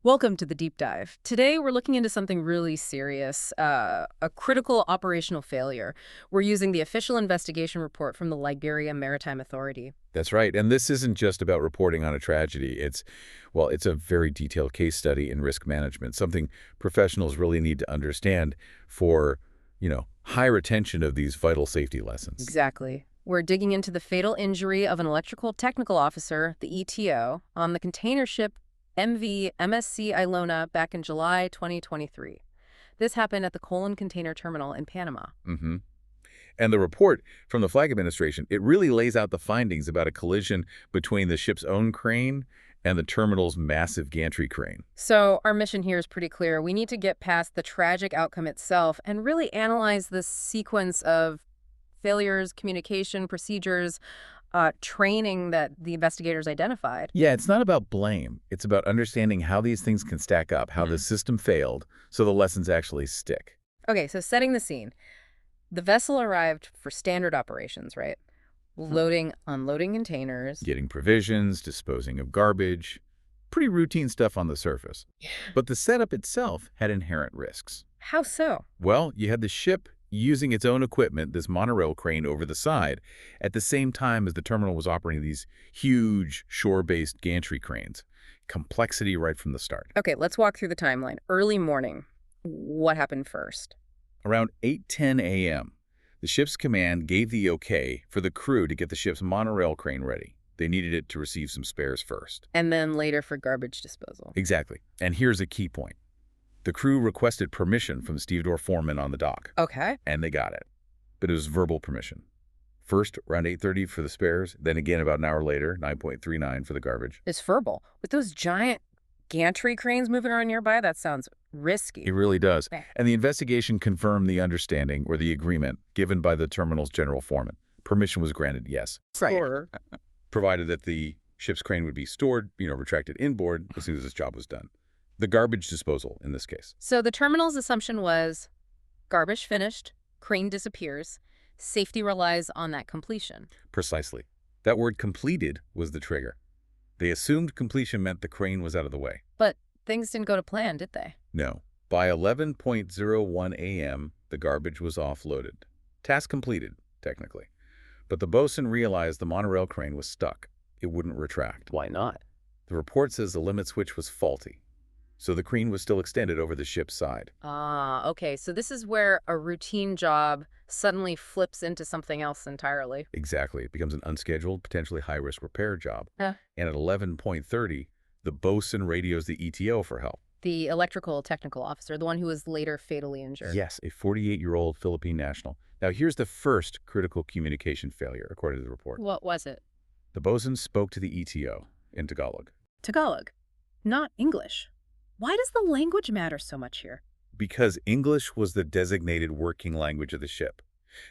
Welcome to the deep dive. Today, we're looking into something really serious, a critical operational failure. We're using the official investigation report from the Liberia Maritime Authority. That's right. And this isn't just about reporting on a tragedy. It's a very detailed case study in risk management, something professionals really need to understand for, high retention of these vital safety lessons. Exactly. We're digging into the fatal injury of an electrical technical officer, the ETO, on the container ship MSC ILONA back in July 2023. This happened at the Colon Container Terminal in Panama. Mm-hmm. And the report from the Flag Administration, it really lays out the findings about a collision between the ship's own crane and the terminal's massive gantry crane. So our mission here is pretty clear. We need to get past the tragic outcome itself and really analyze the sequence of failures, communication, procedures, training that the investigators identified. Yeah, it's not about blame. It's about understanding how these things can stack up, how the system failed, so the lessons actually stick. Okay, so setting the scene. The vessel arrived for standard operations, right? Loading, unloading containers. Getting provisions, disposing of garbage, pretty routine stuff on the surface. But the setup itself had inherent risks. How so? Well, you had the ship using its own equipment, this monorail crane over the side, at the same time as the terminal was operating these huge shore-based gantry cranes. Complexity right from the start. Okay, let's walk through the timeline. Early morning. What happened first? Around 8:10 a.m., the ship's command gave the okay for the crew to get the ship's monorail crane ready. They needed it to receive some spares first. And then later for garbage disposal. Exactly. And here's a key point. The crew requested permission from the stevedore foreman on the dock. Okay. And they got it. But it was verbal permission. First, around 8:30 for the spares, then again about an hour later, 9:39 for the garbage. It's verbal. With those giant gantry cranes moving around nearby, that sounds risky. It really does. Okay. And the investigation confirmed the understanding or the agreement given by the terminal's general foreman. Permission was granted, yes. Right. Provided that the ship's crane would be stored, retracted inboard as soon as this job was done. The garbage disposal in this case. So the terminal's assumption was garbage finished, crane disappears, safety relies on that completion. Precisely. That word completed was the trigger. They assumed completion meant the crane was out of the way. But things didn't go to plan, did they? No. By 11:01 a.m., the garbage was offloaded. Task completed, technically. But the bosun realized the monorail crane was stuck. It wouldn't retract. Why not? The report says the limit switch was faulty, so the crane was still extended over the ship's side. Ah, okay. So this is where a routine job suddenly flips into something else entirely. Exactly. It becomes an unscheduled, potentially high-risk repair job. Huh. And at 11:30, the bosun radios the ETO for help. The electrical technical officer, the one who was later fatally injured. Yes, a 48-year-old Philippine national. Now, here's the first critical communication failure, according to the report. What was it? The bosun spoke to the ETO in Tagalog. Tagalog, not English. Why does the language matter so much here? Because English was the designated working language of the ship.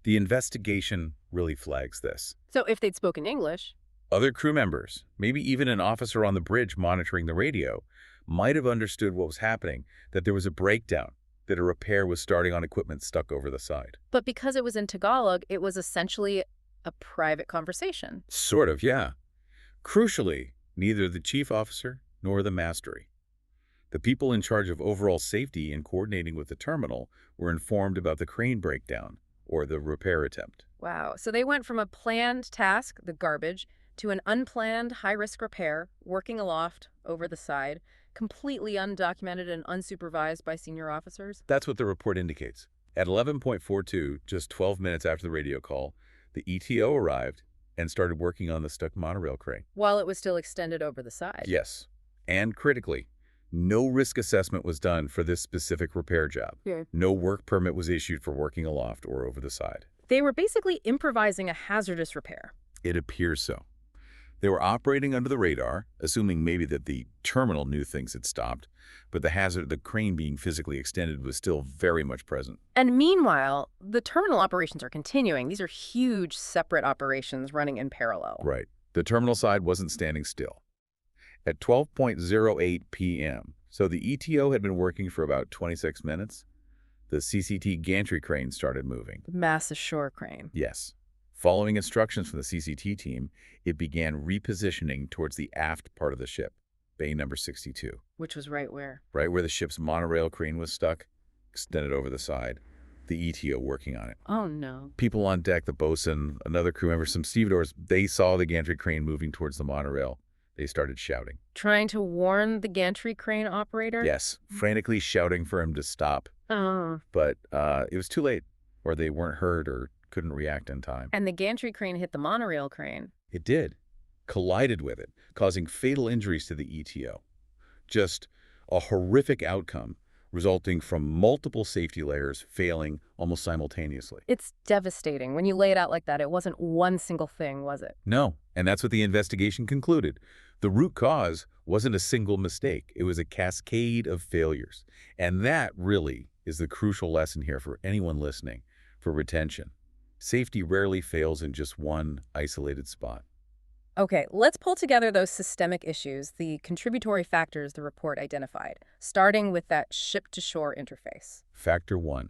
The investigation really flags this. So if they'd spoken English... Other crew members, maybe even an officer on the bridge monitoring the radio, might have understood what was happening, that there was a breakdown, that a repair was starting on equipment stuck over the side. But because it was in Tagalog, it was essentially a private conversation. Sort of, yeah. Crucially, neither the chief officer nor the mastery. The people in charge of overall safety and coordinating with the terminal were informed about the crane breakdown, or the repair attempt. Wow. So they went from a planned task, the garbage, to an unplanned high-risk repair, working aloft, over the side, completely undocumented and unsupervised by senior officers? That's what the report indicates. At 11:42, just 12 minutes after the radio call, the ETO arrived and started working on the stuck monorail crane. While it was still extended over the side? Yes. And critically, no risk assessment was done for this specific repair job. Yeah. No work permit was issued for working aloft or over the side. They were basically improvising a hazardous repair. It appears so. They were operating under the radar, assuming maybe that the terminal knew things had stopped, but the hazard of the crane being physically extended was still very much present. And meanwhile, the terminal operations are continuing. These are huge, separate operations running in parallel. Right. The terminal side wasn't standing still. At 12:08 p.m., so the ETO had been working for about 26 minutes, the CCT gantry crane started moving. The massive shore crane. Yes. Following instructions from the CCT team, it began repositioning towards the aft part of the ship. bay number 62. Which was right where? Right where the ship's monorail crane was stuck, extended over the side. The ETO working on it. Oh, no. People on deck, the bosun, another crew member, some stevedores, they saw the gantry crane moving towards the monorail. They started shouting. Trying to warn the gantry crane operator? Yes, frantically shouting for him to stop. But it was too late, or they weren't heard or couldn't react in time. And the gantry crane hit the monorail crane. It did. Collided with it, causing fatal injuries to the ETO. Just a horrific outcome resulting from multiple safety layers failing almost simultaneously. It's devastating. When you lay it out like that, it wasn't one single thing, was it? No, and that's what the investigation concluded. The root cause wasn't a single mistake. It was a cascade of failures. And that really is the crucial lesson here for anyone listening, for retention. Safety rarely fails in just one isolated spot. Okay, let's pull together those systemic issues, the contributory factors the report identified, starting with that ship-to-shore interface. Factor 1,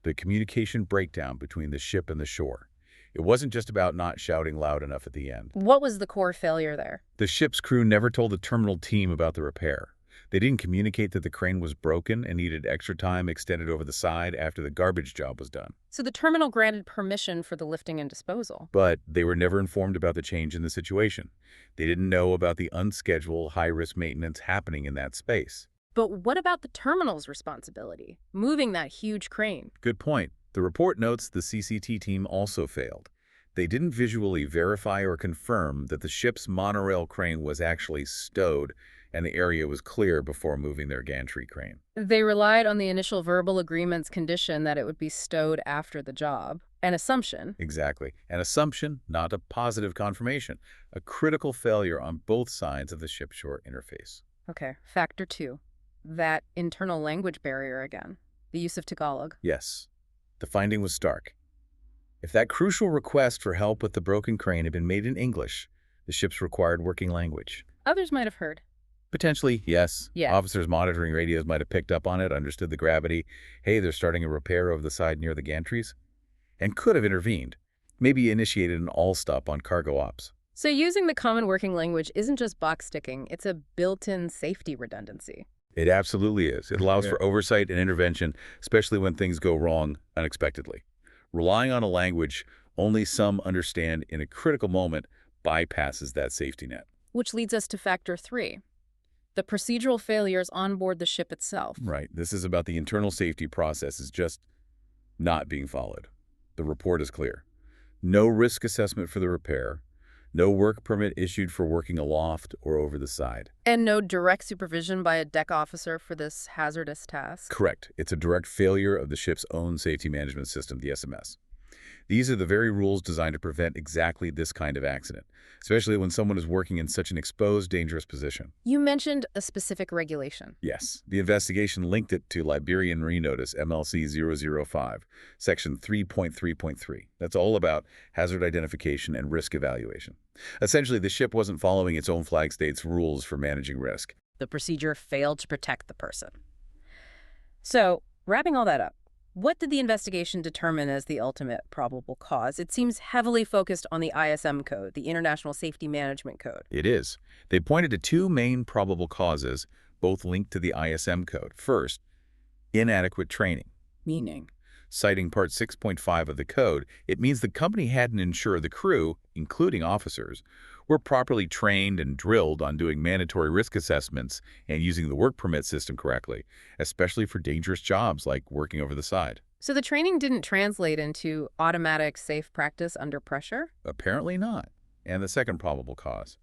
the communication breakdown between the ship and the shore. It wasn't just about not shouting loud enough at the end. What was the core failure there? The ship's crew never told the terminal team about the repair. They didn't communicate that the crane was broken and needed extra time extended over the side after the garbage job was done. So the terminal granted permission for the lifting and disposal. But they were never informed about the change in the situation. They didn't know about the unscheduled, high-risk maintenance happening in that space. But what about the terminal's responsibility, moving that huge crane? Good point. The report notes the CCT team also failed. They didn't visually verify or confirm that the ship's monorail crane was actually stowed and the area was clear before moving their gantry crane. They relied on the initial verbal agreement's condition that it would be stowed after the job. An assumption. Exactly. An assumption, not a positive confirmation. A critical failure on both sides of the ship-shore interface. Okay, factor 2. That internal language barrier again. The use of Tagalog. Yes. The finding was stark. If that crucial request for help with the broken crane had been made in English, the ship's required working language. Others might have heard. Potentially, yes. Yeah. Officers monitoring radios might have picked up on it, understood the gravity. Hey, they're starting a repair over the side near the gantries. And could have intervened. Maybe initiated an all-stop on cargo ops. So using the common working language isn't just box ticking, it's a built-in safety redundancy. It absolutely is. It allows for oversight and intervention, especially when things go wrong unexpectedly. Relying on a language only some understand in a critical moment bypasses that safety net. Which leads us to factor 3. The procedural failures on board the ship itself. Right. This is about the internal safety processes just not being followed. The report is clear. No risk assessment for the repair. No work permit issued for working aloft or over the side. And no direct supervision by a deck officer for this hazardous task. Correct. It's a direct failure of the ship's own safety management system, the SMS. These are the very rules designed to prevent exactly this kind of accident, especially when someone is working in such an exposed, dangerous position. You mentioned a specific regulation. Yes. The investigation linked it to Liberian Marine Notice MLC 005, Section 3.3.3. That's all about hazard identification and risk evaluation. Essentially, the ship wasn't following its own flag state's rules for managing risk. The procedure failed to protect the person. So, wrapping all that up, what did the investigation determine as the ultimate probable cause? It seems heavily focused on the ISM Code, the International Safety Management Code. It is. They pointed to two main probable causes, both linked to the ISM Code. First, inadequate training. Meaning? Citing Part 6.5 of the code, it means the company hadn't ensured the crew, including officers, were properly trained and drilled on doing mandatory risk assessments and using the work permit system correctly, especially for dangerous jobs like working over the side. So the training didn't translate into automatic safe practice under pressure? Apparently not. And the second probable cause,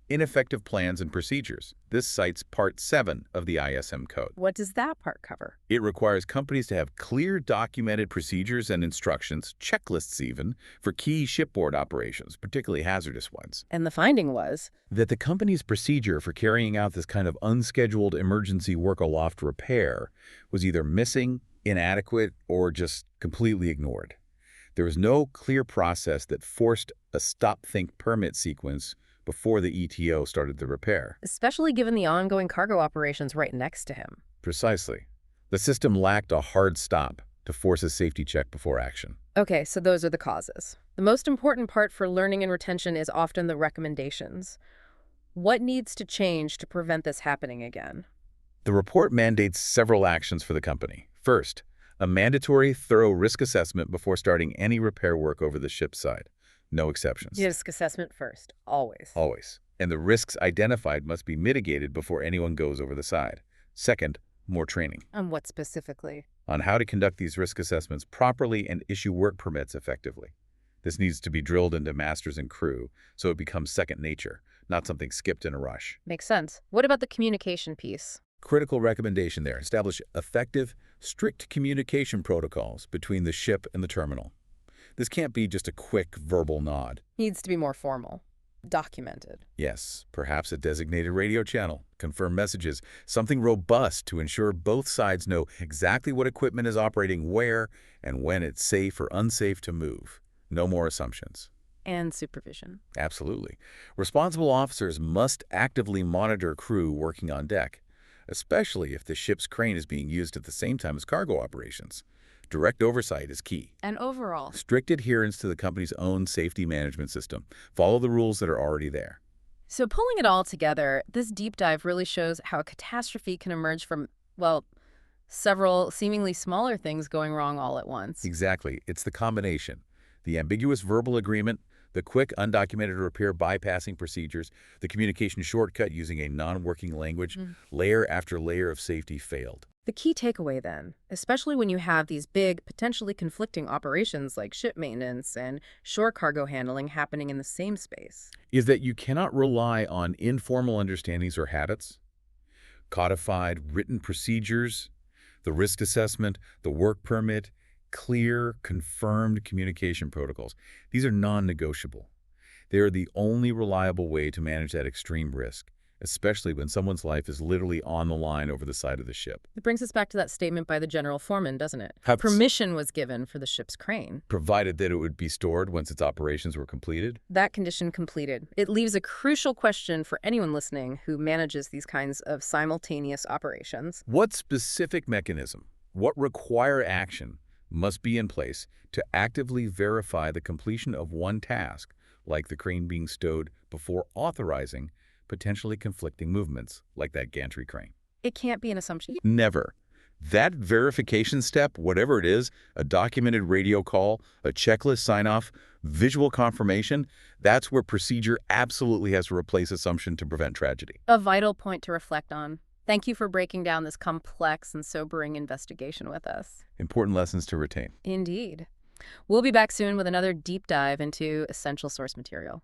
ineffective plans and procedures. This cites Part 7 of the ISM Code. What does that part cover? It requires companies to have clear documented procedures and instructions, checklists even, for key shipboard operations, particularly hazardous ones. And the finding was? That the company's procedure for carrying out this kind of unscheduled emergency work aloft repair was either missing, inadequate, or just completely ignored. There was no clear process that forced a stop-think permit sequence before the ETO started the repair. Especially given the ongoing cargo operations right next to him. Precisely. The system lacked a hard stop to force a safety check before action. Okay, so those are the causes. The most important part for learning and retention is often the recommendations. What needs to change to prevent this happening again? The report mandates several actions for the company. First, a mandatory, thorough risk assessment before starting any repair work over the ship's side. No exceptions. Risk assessment first, always. Always. And the risks identified must be mitigated before anyone goes over the side. Second, more training And what specifically? on how to conduct these risk assessments properly and issue work permits effectively. This needs to be drilled into masters and crew so it becomes second nature, not something skipped in a rush. Makes sense. What about the communication piece? Critical recommendation there. Establish effective, strict communication protocols between the ship and the terminal. This can't be just a quick verbal nod. Needs to be more formal, documented. Yes, perhaps a designated radio channel, confirm messages, something robust to ensure both sides know exactly what equipment is operating where and when it's safe or unsafe to move. No more assumptions. And supervision. Absolutely. Responsible officers must actively monitor crew working on deck, especially if the ship's crane is being used at the same time as cargo operations. Direct oversight is key. And overall, Strict adherence to the company's own safety management system. Follow the rules that are already there. so pulling it all together, this deep dive really shows how a catastrophe can emerge from, well, several seemingly smaller things going wrong all at once. Exactly. It's the combination. The ambiguous verbal agreement, the quick undocumented repair bypassing procedures, the communication shortcut using a non-working language, layer after layer of safety failed. The key takeaway then, especially when you have these big, potentially conflicting operations like ship maintenance and shore cargo handling happening in the same space. Is that you cannot rely on informal understandings or habits. Codified written procedures, the risk assessment, the work permit, clear, confirmed communication protocols. These are non-negotiable. They are the only reliable way to manage that extreme risk, especially when someone's life is literally on the line over the side of the ship. It brings us back to that statement by the general foreman, doesn't it? Perhaps- Permission was given for the ship's crane. Provided that it would be stored once its operations were completed. That condition completed. It leaves a crucial question for anyone listening who manages these kinds of simultaneous operations. What specific mechanism, what required action must be in place to actively verify the completion of one task, like the crane being stowed, before authorizing potentially conflicting movements, like that gantry crane? It can't be an assumption. Never. That verification step, whatever it is, a documented radio call, a checklist sign-off, visual confirmation, that's where procedure absolutely has to replace assumption to prevent tragedy. A vital point to reflect on. Thank you for breaking down this complex and sobering investigation with us. Important lessons to retain. Indeed. We'll be back soon with another deep dive into essential source material.